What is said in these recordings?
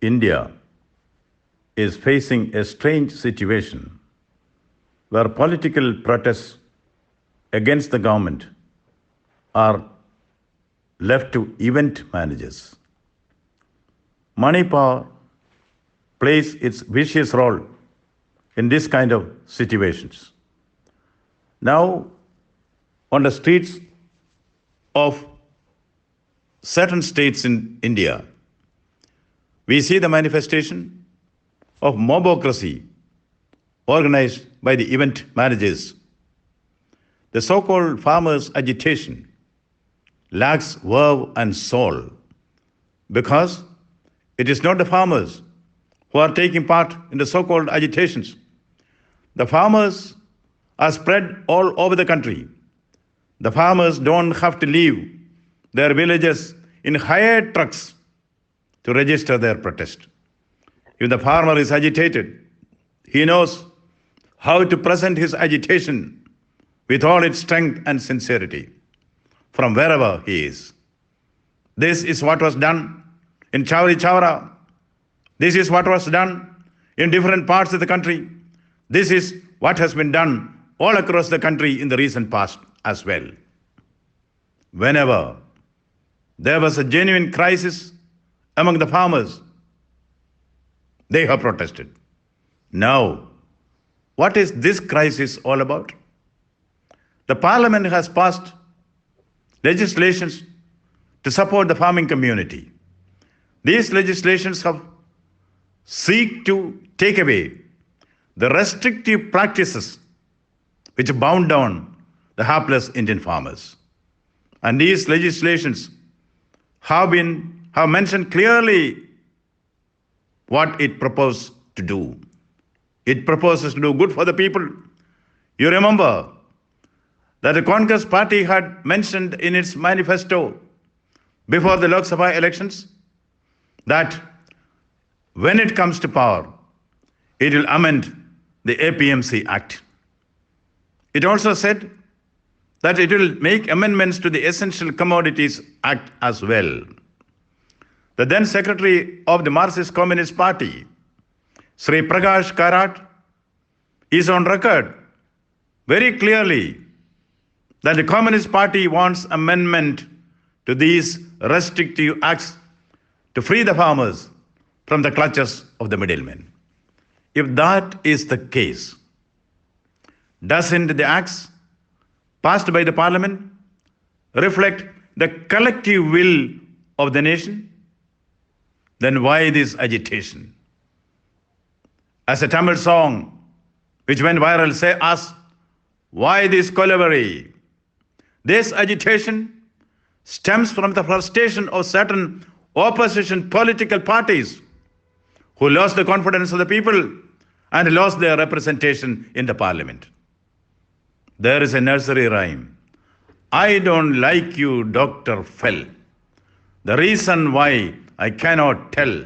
India is facing a strange situation where political protests against the government are left to event managers. Money power plays its vicious role in this kind of situations. Now, on the streets of certain states in India, we see the manifestation of mobocracy organized by the event managers. The so-called farmers' agitation lacks verve and soul because it is not the farmers who are taking part in the so-called agitations. The farmers are spread all over the country. The farmers don't have to leave their villages in hired trucks to register their protest. If the farmer is agitated, he knows how to present his agitation with all its strength and sincerity from wherever he is. This is what was done in Chowri Chowra. This is what was done in different parts of the country. This is what has been done all across the country in the recent past as well. Whenever there was a genuine crisis among the farmers, they have protested. Now, what is this crisis all about? The parliament has passed legislations to support the farming community. These legislations have seek to take away the restrictive practices which bound down the hapless Indian farmers. And these legislations have mentioned clearly what it proposes to do. It proposes to do good for the people. You remember that the Congress party had mentioned in its manifesto before the Lok Sabha elections that when it comes to power, it will amend the APMC Act. It also said that it will make amendments to the Essential Commodities Act as well. The then Secretary of the Marxist Communist Party, Sri Prakash Karat, is on record very clearly that the Communist Party wants amendment to these restrictive acts to free the farmers from the clutches of the middlemen. If that is the case, doesn't the acts passed by the parliament reflect the collective will of the nation? Then why this agitation? As a Tamil song which went viral asks, why this collaboration? This agitation stems from the frustration of certain opposition political parties who lost the confidence of the people and lost their representation in the parliament. There is a nursery rhyme. I don't like you, Dr. Fell. The reason why I cannot tell.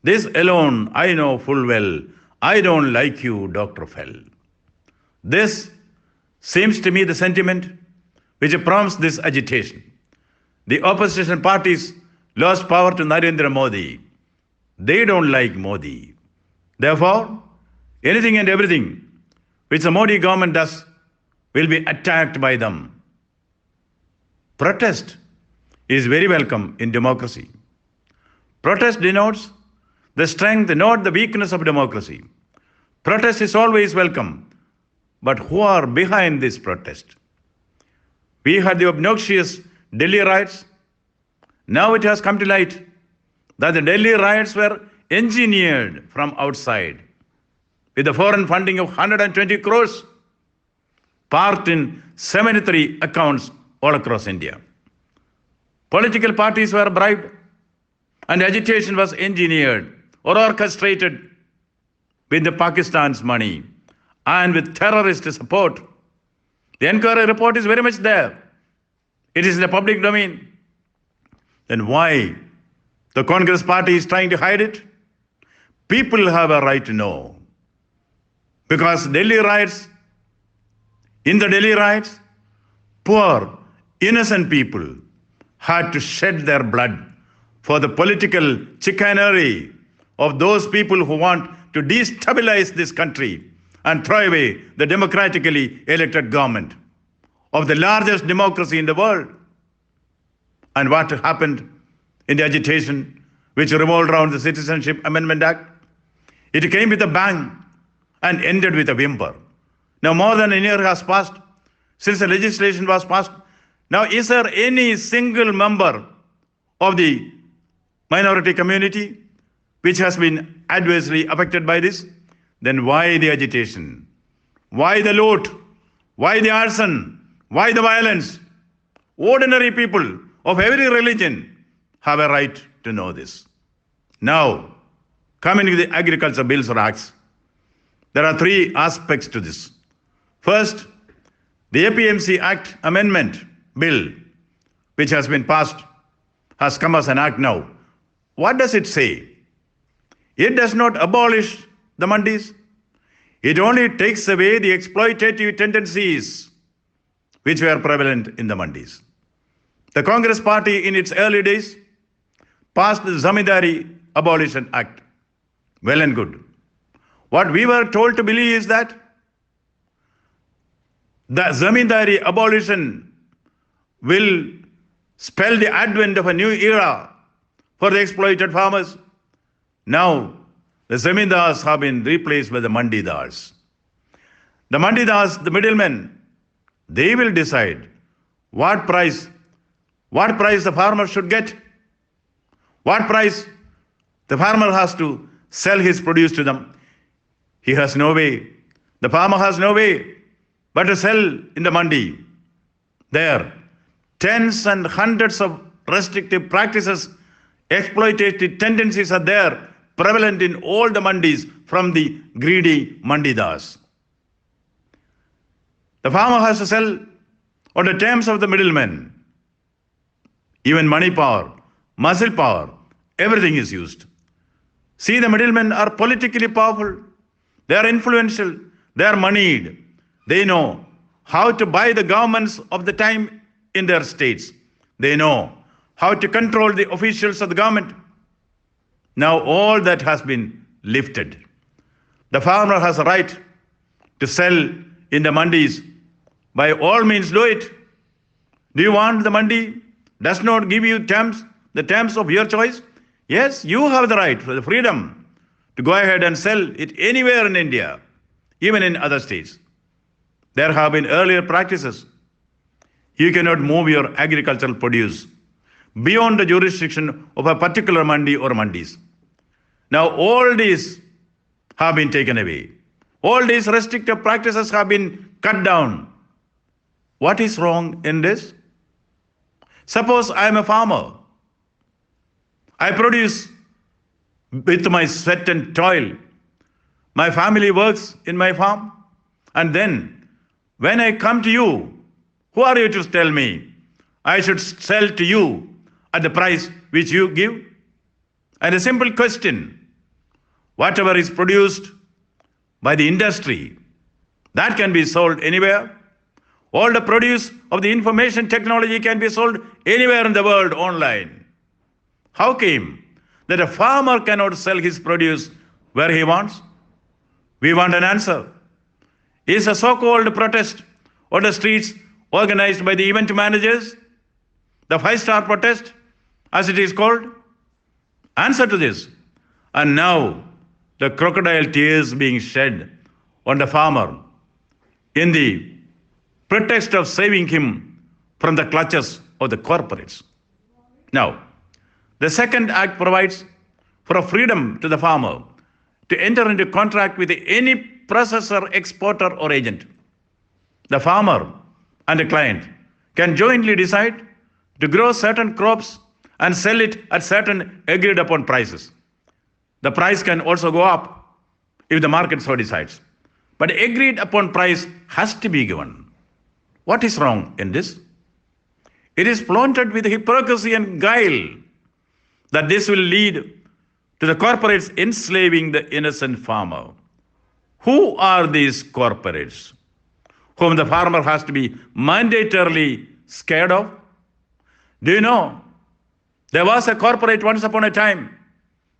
This alone I know full well. I don't like you, Dr. Fell. This seems to me the sentiment which prompts this agitation. The opposition parties lost power to Narendra Modi. They don't like Modi. Therefore, anything and everything which the Modi government does will be attacked by them. Protest is very welcome in democracy. Protest denotes the strength, not the weakness of democracy. Protest is always welcome. But who are behind this protest? We had the obnoxious Delhi riots. Now it has come to light that the Delhi riots were engineered from outside with the foreign funding of 120 crores parked in 73 accounts all across India. Political parties were bribed and agitation was engineered or orchestrated with the Pakistan's money and with terrorist support. The inquiry report is very much there. It is in the public domain. Then why the Congress party is trying to hide it? People have a right to know. Because in the Delhi riots, poor, innocent people had to shed their blood for the political chicanery, of those people who want to destabilize this country and throw away the democratically elected government of the largest democracy in the world. And what happened in the agitation which revolved around the Citizenship Amendment Act? It came with a bang and ended with a whimper. Now more than a year has passed since the legislation was passed. Now is there any single member of the minority community which has been adversely affected by this? Then why the agitation? Why the loot? Why the arson? Why the violence? Ordinary people of every religion have a right to know this. Now, coming to the agriculture bills or acts, there are three aspects to this. First, the APMC Act Amendment Bill, which has been passed, has come as an act now. What does it say? It does not abolish the mandis. It only takes away the exploitative tendencies which were prevalent in the mandis. The Congress party in its early days passed the Zamindari Abolition Act. Well and good. What we were told to believe is that the Zamindari abolition will spell the advent of a new era for the exploited farmers. Now, the Zamindars have been replaced by the Mandidars. The Mandidars, the middlemen, they will decide what price the farmer should get, what price the farmer has to sell his produce to them. He has no way, the farmer has no way but to sell in the mandi. There, tens and hundreds of restrictive practices, exploitative tendencies are there, prevalent in all the mandis from the greedy mandidars. The farmer has to sell on the terms of the middlemen. Even money power, muscle power, everything is used. See, the middlemen are politically powerful. They are influential. They are moneyed. They know how to buy the governments of the time in their states. They know how to control the officials of the government. Now all that has been lifted. The farmer has a right to sell in the mandis. By all means do it. Do you want the mandi does not give you the terms of your choice? Yes, you have the right, the freedom to go ahead and sell it anywhere in India, even in other states. There have been earlier practices. You cannot move your agricultural produce beyond the jurisdiction of a particular mandi or mandis. Now all these have been taken away. All these restrictive practices have been cut down. What is wrong in this? Suppose I am a farmer. I produce with my sweat and toil. My family works in my farm. And then when I come to you, who are you to tell me I should sell to you at the price which you give? And a simple question, whatever is produced by the industry, that can be sold anywhere. All the produce of the information technology can be sold anywhere in the world online. How came that a farmer cannot sell his produce where he wants? We want an answer. Is a so-called protest on the streets organized by the event managers, the 5-star protest, as it is called? Answer to this. And now, the crocodile tears being shed on the farmer in the pretext of saving him from the clutches of the corporates. Now, the second act provides for a freedom to the farmer to enter into contract with any processor, exporter, or agent. The farmer and the client can jointly decide to grow certain crops and sell it at certain agreed upon prices. The price can also go up if the market so decides. But agreed upon price has to be given. What is wrong in this? It is flaunted with hypocrisy and guile that this will lead to the corporates enslaving the innocent farmer. Who are these corporates whom the farmer has to be mandatorily scared of? Do you know, there was a corporate once upon a time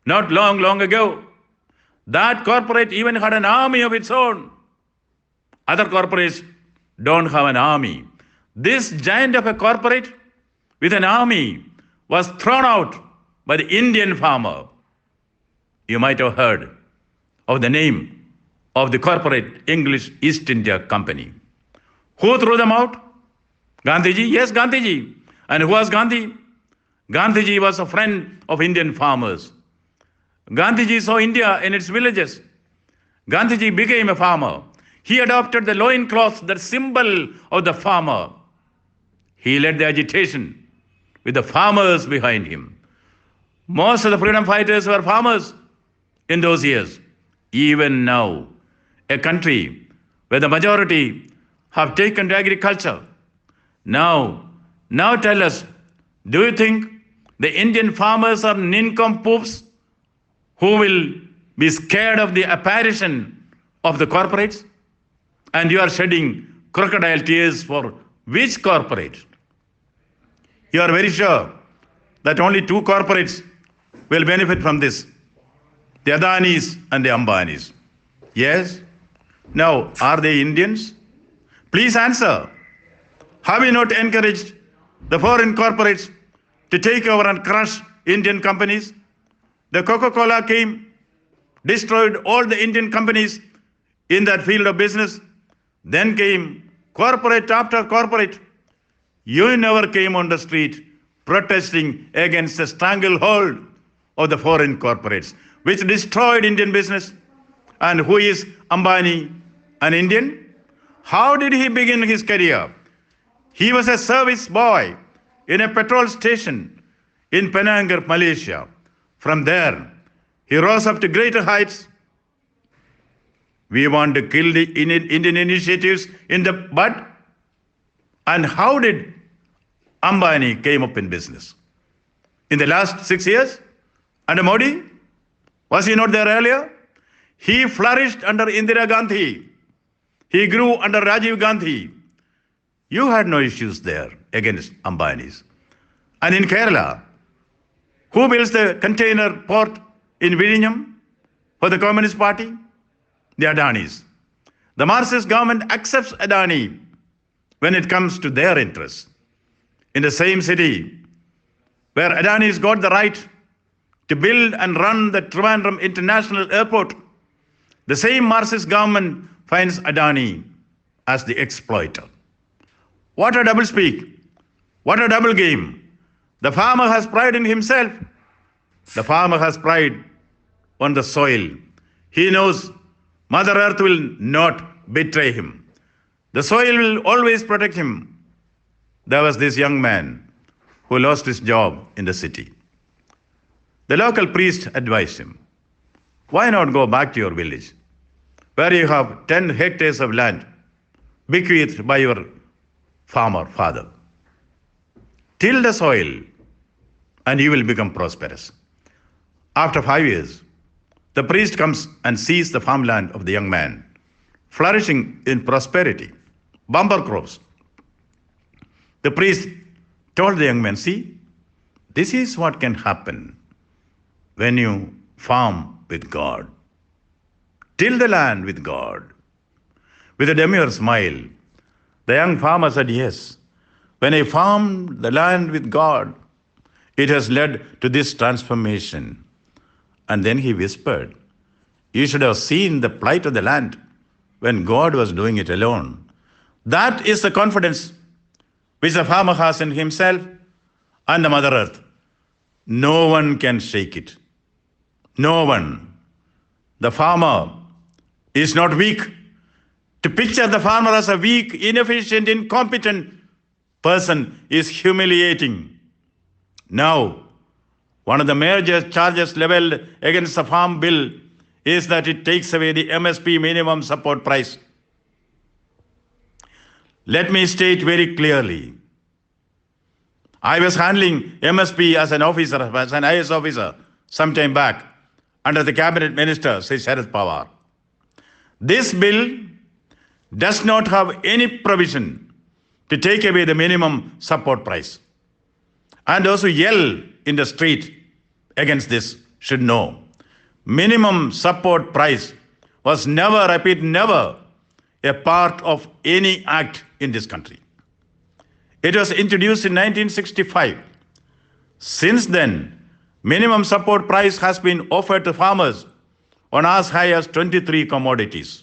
Not long, long ago, that corporate even had an army of its own. Other corporates don't have an army. This giant of a corporate with an army was thrown out by the Indian farmer. You might have heard of the name of the corporate English East India Company. Who threw them out? Gandhiji? Yes, Gandhiji. And who was Gandhi? Gandhiji was a friend of Indian farmers. Gandhiji saw India in its villages. Gandhiji became a farmer. He adopted the loincloth, the symbol of the farmer. He led the agitation with the farmers behind him. Most of the freedom fighters were farmers in those years. Even now, a country where the majority have taken to agriculture. Now tell us, do you think the Indian farmers are nincompoops who will be scared of the apparition of the corporates? And you are shedding crocodile tears for which corporate? You are very sure that only two corporates will benefit from this, the Adanis and the Ambanis. Yes? Now, are they Indians? Please answer. Have you not encouraged the foreign corporates to take over and crush Indian companies? The Coca-Cola came, destroyed all the Indian companies in that field of business. Then came corporate after corporate. You never came on the street protesting against the stranglehold of the foreign corporates, which destroyed Indian business. And who is Ambani? An Indian? How did he begin his career? He was a service boy in a petrol station in Penang, Malaysia. From there, he rose up to greater heights. We want to kill the Indian initiatives in the bud. And how did Ambani came up in business? In the last 6 years? Under Modi? Was he not there earlier? He flourished under Indira Gandhi. He grew under Rajiv Gandhi. You had no issues there against Ambanis. And in Kerala, who builds the container port in Vizhinjam for the Communist Party? The Adanis. The Marxist government accepts Adani when it comes to their interests. In the same city where Adani's got the right to build and run the Trivandrum International Airport, the same Marxist government finds Adani as the exploiter. What a doublespeak. What a double game. The farmer has pride in himself. The farmer has pride on the soil. He knows Mother Earth will not betray him. The soil will always protect him. There was this young man who lost his job in the city. The local priest advised him, why not go back to your village, where you have 10 hectares of land bequeathed by your farmer father. Till the soil and you will become prosperous. After 5 years, the priest comes and sees the farmland of the young man, flourishing in prosperity, bumper crops. The priest told the young man, see, this is what can happen when you farm with God. Till the land with God. With a demure smile, the young farmer said, yes, when I farmed the land with God, it has led to this transformation. And then he whispered, you should have seen the plight of the land when God was doing it alone. That is the confidence which the farmer has in himself and the Mother Earth. No one can shake it. No one. The farmer is not weak. To picture the farmer as a weak, inefficient, incompetent person is humiliating. Now, one of the major charges leveled against the farm bill is that it takes away the MSP, minimum support price. Let me state very clearly. I was handling MSP as an officer, as an IS officer, some time back, under the cabinet minister, Sri Sharad Pawar. This bill does not have any provision to take away the minimum support price. And also yell in the street against this should know. Minimum support price was never, repeat, never a part of any act in this country. It was introduced in 1965. Since then, minimum support price has been offered to farmers on as high as 23 commodities.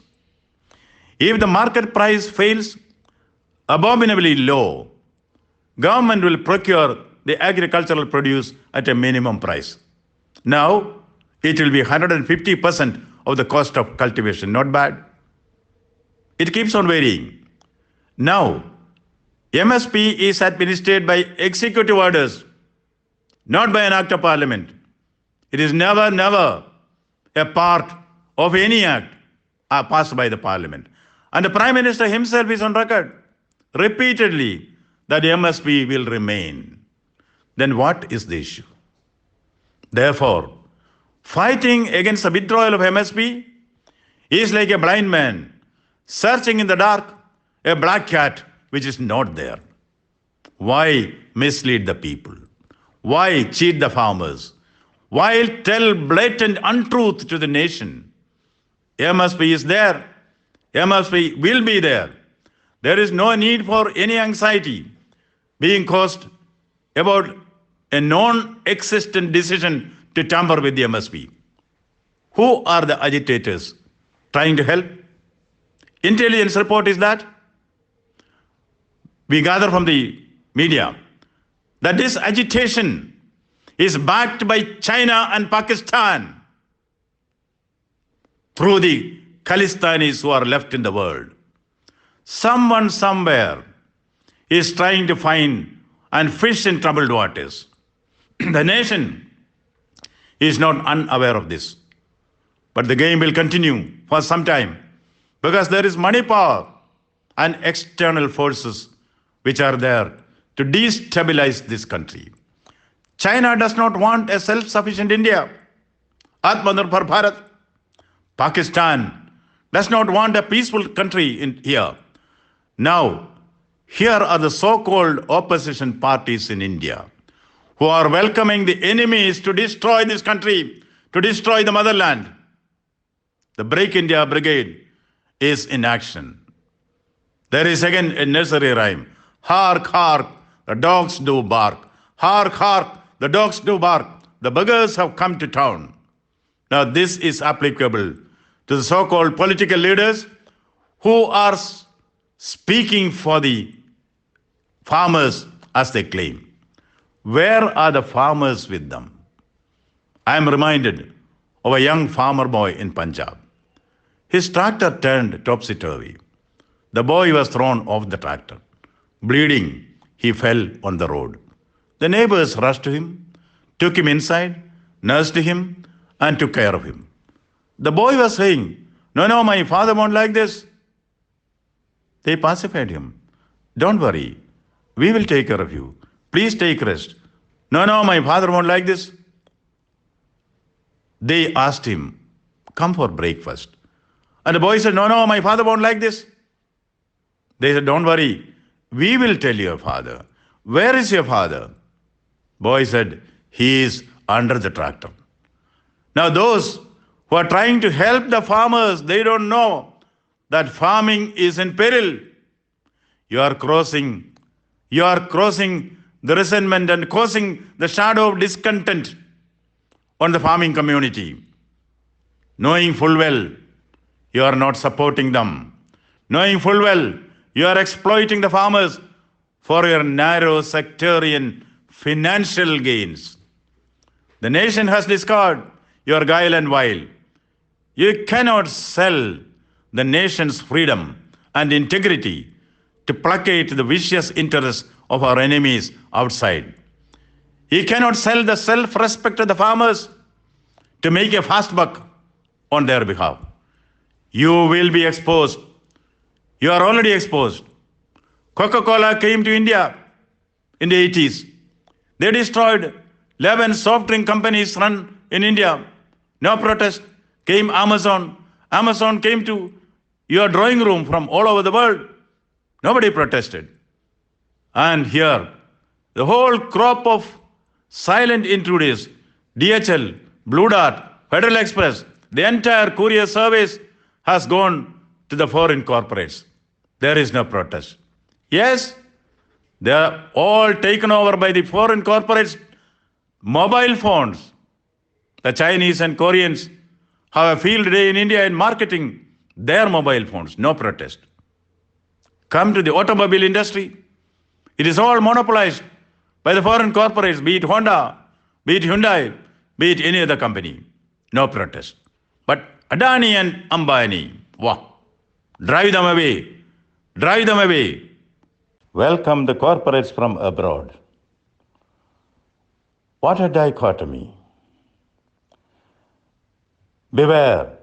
If the market price fails abominably low, government will procure the agricultural produce at a minimum price. Now, it will be 150% of the cost of cultivation. Not bad. It keeps on varying. Now, MSP is administered by executive orders, not by an act of parliament. It is never, never a part of any act passed by the parliament. And the Prime Minister himself is on record repeatedly that MSP will remain. Then what is the issue? Therefore, fighting against the withdrawal of MSP is like a blind man searching in the dark a black cat which is not there. Why mislead the people? Why cheat the farmers? Why tell blatant untruth to the nation? MSP is there. MSP will be there. There is no need for any anxiety being caused about a non-existent decision to tamper with the MSP. Who are the agitators trying to help? Intelligence report is that we gather from the media that this agitation is backed by China and Pakistan through the Khalistanis who are left in the world. Someone somewhere is trying to find and fish in troubled waters. The nation is not unaware of this. But the game will continue for some time because there is money power and external forces which are there to destabilize this country. China does not want a self-sufficient India. Atmanirbhar Bharat. Pakistan does not want a peaceful country in here. Now, here are the so-called opposition parties in India who are welcoming the enemies to destroy this country, to destroy the motherland. The Break India Brigade is in action. There is again a nursery rhyme. Hark, hark, the dogs do bark. Hark, hark, the dogs do bark. The beggars have come to town. Now this is applicable to the so-called political leaders who are speaking for the farmers as they claim. Where are the farmers with them? I am reminded of a young farmer boy in Punjab. His tractor turned topsy-turvy. The boy was thrown off the tractor. Bleeding, he fell on the road. The neighbors rushed to him, took him inside, nursed him, and took care of him. The boy was saying, no, my father won't like this. They pacified him. Don't worry, we will take care of you. Please take rest. No, my father won't like this. They asked him, come for breakfast. And the boy said, no, my father won't like this. They said, don't worry, we will tell your father. Where is your father? Boy said, he is under the tractor. Now those who are trying to help the farmers, they don't know that farming is in peril. You are crossing the resentment and causing the shadow of discontent on the farming community. Knowing full well you are not supporting them. Knowing full well you are exploiting the farmers for your narrow sectarian financial gains. The nation has discovered your guile and wile. You cannot sell the nation's freedom and integrity to placate the vicious interests of our enemies outside. You cannot sell the self-respect of the farmers to make a fast buck on their behalf. You will be exposed. You are already exposed. Coca-Cola came to India in the 80s. They destroyed 11 soft drink companies run in India. No protest. Came Amazon. Amazon came to your drawing room from all over the world. Nobody protested. And here, the whole crop of silent intruders, DHL, Blue Dart, Federal Express, the entire courier service has gone to the foreign corporates. There is no protest. Yes, they are all taken over by the foreign corporates' mobile phones. The Chinese and Koreans have a field day in India in marketing their mobile phones. No protest. Come to the automobile industry. It is all monopolized by the foreign corporates, be it Honda, be it Hyundai, be it any other company. No protest. But Adani and Ambani, wow, drive them away. Drive them away. Welcome the corporates from abroad. What a dichotomy. Beware.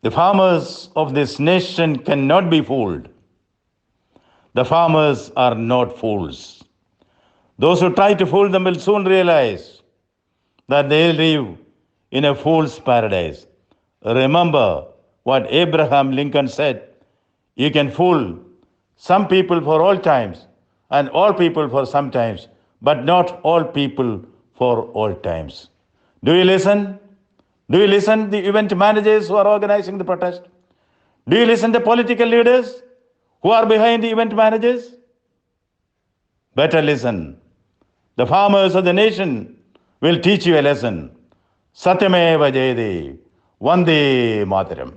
The farmers of this nation cannot be fooled. The farmers are not fools. Those who try to fool them will soon realize that they live in a fool's paradise. Remember what Abraham Lincoln said: you can fool some people for all times and all people for some times, but not all people for all times. Do you listen? Do you listen to the event managers who are organizing the protest? Do you listen to political leaders who are behind the event managers? Better listen. The farmers of the nation will teach you a lesson. Satyameva Jayade. Vande Mataram.